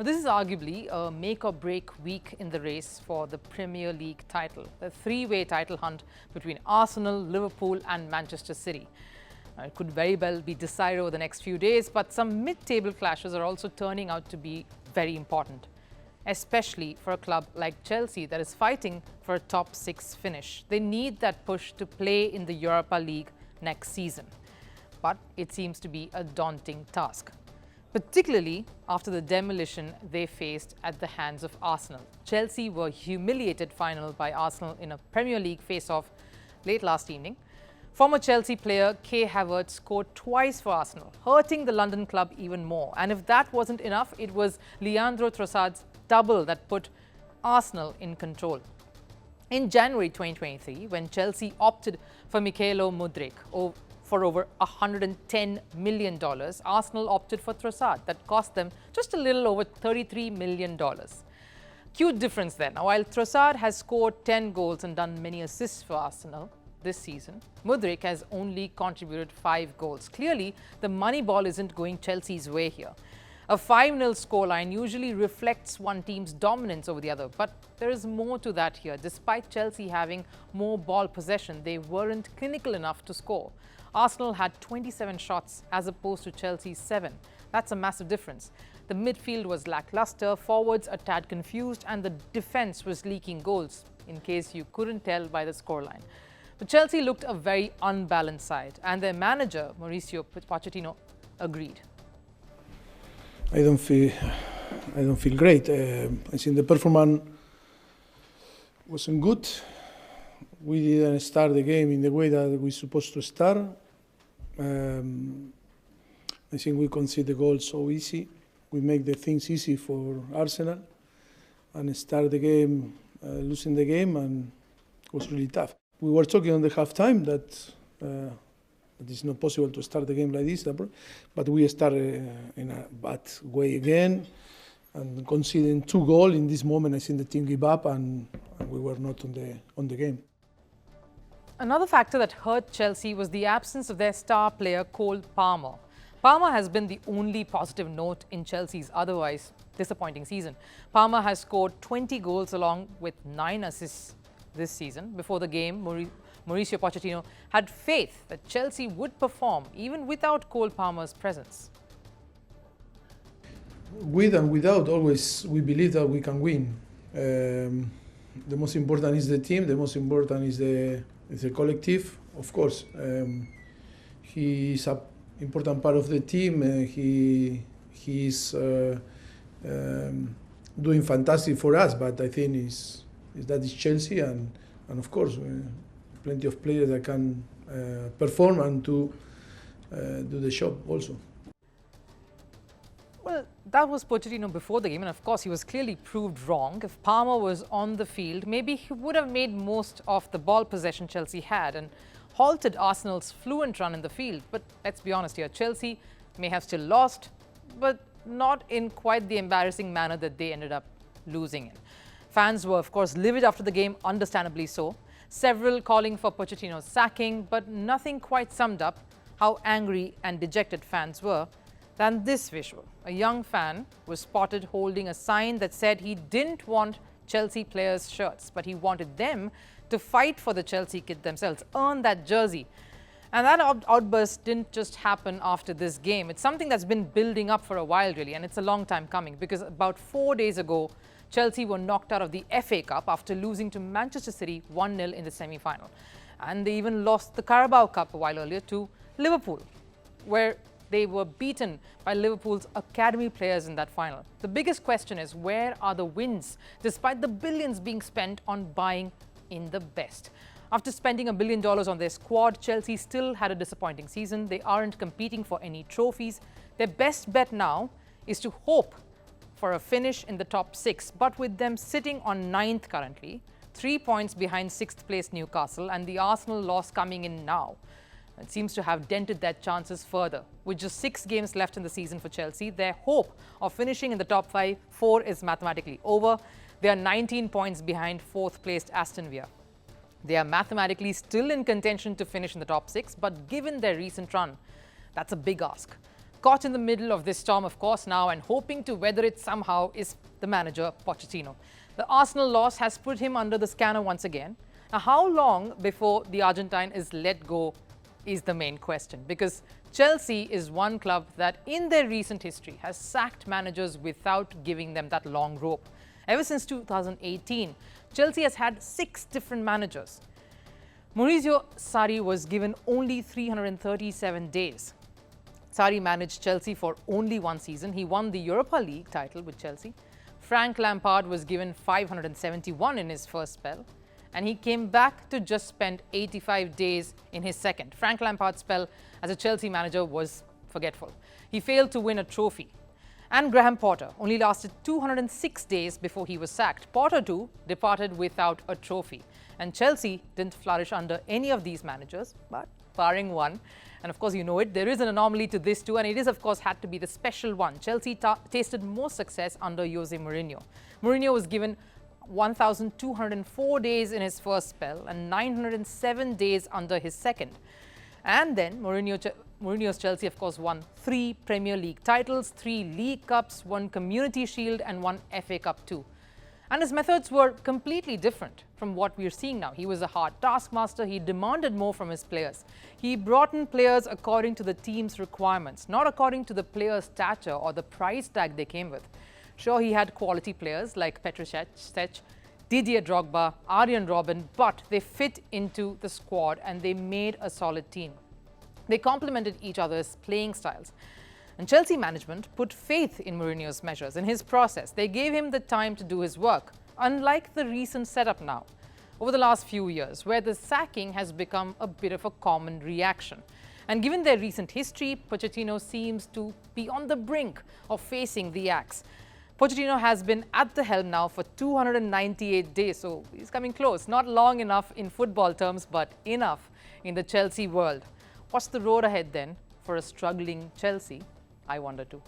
Now, this is arguably a make-or-break week in the race for the Premier League title, the three-way title hunt between Arsenal, Liverpool and Manchester City. Now, it could very well be decided over the next few days, but some mid-table clashes are also turning out to be very important, especially for a club like Chelsea that is fighting for a top 6 finish. They need that push to play in the Europa League next season. But it seems to be a daunting task, particularly after the demolition they faced at the hands of Arsenal. Chelsea were humiliated final by Arsenal in a Premier League face-off late last evening. Former Chelsea player Kai Havertz scored twice for Arsenal, hurting the London club even more. And if that wasn't enough, it was Leandro Trossard's double that put Arsenal in control. In January 2023, when Chelsea opted for Mykhailo Mudryk for over $110 million, Arsenal opted for Trossard. That cost them just a little over $33 million. Cute difference there. Now, while Trossard has scored 10 goals and done many assists for Arsenal this season, Mudryk has only contributed 5 goals. Clearly, the money ball isn't going Chelsea's way here. A 5-0 scoreline usually reflects one team's dominance over the other, but there is more to that here. Despite Chelsea having more ball possession, they weren't clinical enough to score. Arsenal had 27 shots as opposed to Chelsea's 7. That's a massive difference. The midfield was lackluster, forwards a tad confused, and the defense was leaking goals, in case you couldn't tell by the scoreline. But Chelsea looked a very unbalanced side, and their manager, Mauricio Pochettino, agreed. I don't feel great. I think the performance wasn't good. We didn't start the game in the way that we're supposed to start. I think we concede the goal so easy. We make the things easy for Arsenal and start the game, losing the game, and it was really tough. We were talking on the halftime that it's not possible to start the game like this, but we started in a bad way again, and conceding 2 goals in this moment. I think the team gave up, and we were not on the game. Another factor that hurt Chelsea was the absence of their star player Cole Palmer. Palmer has been the only positive note in Chelsea's otherwise disappointing season. Palmer has scored 20 goals along with 9 assists this season. Before the game, Mauricio Pochettino had faith that Chelsea would perform even without Cole Palmer's presence. With and without, always we believe that we can win. The most important is the team. The most important is the collective. Of course, he is an important part of the team. He is doing fantastic for us. But I think that is Chelsea, and of course, plenty of players that can perform and to do the job also. Well, that was Pochettino before the game, and of course he was clearly proved wrong. If Palmer was on the field, maybe he would have made most of the ball possession Chelsea had and halted Arsenal's fluent run in the field. But let's be honest here, Chelsea may have still lost, but not in quite the embarrassing manner that they ended up losing in. Fans were, of course, livid after the game, understandably so. Several calling for Pochettino's sacking, but nothing quite summed up how angry and dejected fans were than this visual. A young fan was spotted holding a sign that said he didn't want Chelsea players' shirts, but he wanted them to fight for the Chelsea kit themselves, earn that jersey. And that outburst didn't just happen after this game. It's something that's been building up for a while, really, and it's a long time coming, because about 4 days ago, Chelsea were knocked out of the FA Cup after losing to Manchester City 1-0 in the semi-final. And they even lost the Carabao Cup a while earlier to Liverpool, where they were beaten by Liverpool's academy players in that final. The biggest question is, where are the wins, despite the billions being spent on buying in the best? After spending $1 billion on their squad, Chelsea still had a disappointing season. They aren't competing for any trophies. Their best bet now is to hope for a finish in the top 6, but with them sitting on 9th currently, 3 points behind 6th place Newcastle, and the Arsenal loss coming in now, it seems to have dented their chances further. With just 6 games left in the season for Chelsea, their hope of finishing in the top 4 is mathematically over. They are 19 points behind 4th placed Aston Villa. They are mathematically still in contention to finish in the top 6, but given their recent run, that's a big ask. Caught in the middle of this storm, of course, now and hoping to weather it somehow is the manager, Pochettino. The Arsenal loss has put him under the scanner once again. Now, how long before the Argentine is let go is the main question, because Chelsea is one club that in their recent history has sacked managers without giving them that long rope. Ever since 2018, Chelsea has had 6 different managers. Mauricio Sarri was given only 337 days. Sarri managed Chelsea for only 1 season. He won the Europa League title with Chelsea. Frank Lampard was given 571 in his first spell, and he came back to just spend 85 days in his second. Frank Lampard's spell as a Chelsea manager was forgetful. He failed to win a trophy. And Graham Potter only lasted 206 days before he was sacked. Potter too departed without a trophy. And Chelsea didn't flourish under any of these managers, but barring one. And of course, you know it, there is an anomaly to this too, and it is, of course, had to be the special one. Chelsea tasted more success under Jose Mourinho. Mourinho was given 1,204 days in his first spell and 907 days under his second. And then Mourinho's Chelsea, of course, won 3 Premier League titles, 3 League Cups, 1 Community Shield and 1 FA Cup too. And his methods were completely different from what we're seeing now. He was a hard taskmaster. He demanded more from his players. He brought in players according to the team's requirements, not according to the player's stature or the price tag they came with. Sure, he had quality players like Petr Cech, Didier Drogba, Arjen Robben, but they fit into the squad and they made a solid team. They complemented each other's playing styles. And Chelsea management put faith in Mourinho's measures, in his process. They gave him the time to do his work, unlike the recent setup now, over the last few years, where the sacking has become a bit of a common reaction. And given their recent history, Pochettino seems to be on the brink of facing the axe. Pochettino has been at the helm now for 298 days, so he's coming close. Not long enough in football terms, but enough in the Chelsea world. What's the road ahead then for a struggling Chelsea? I wonder too.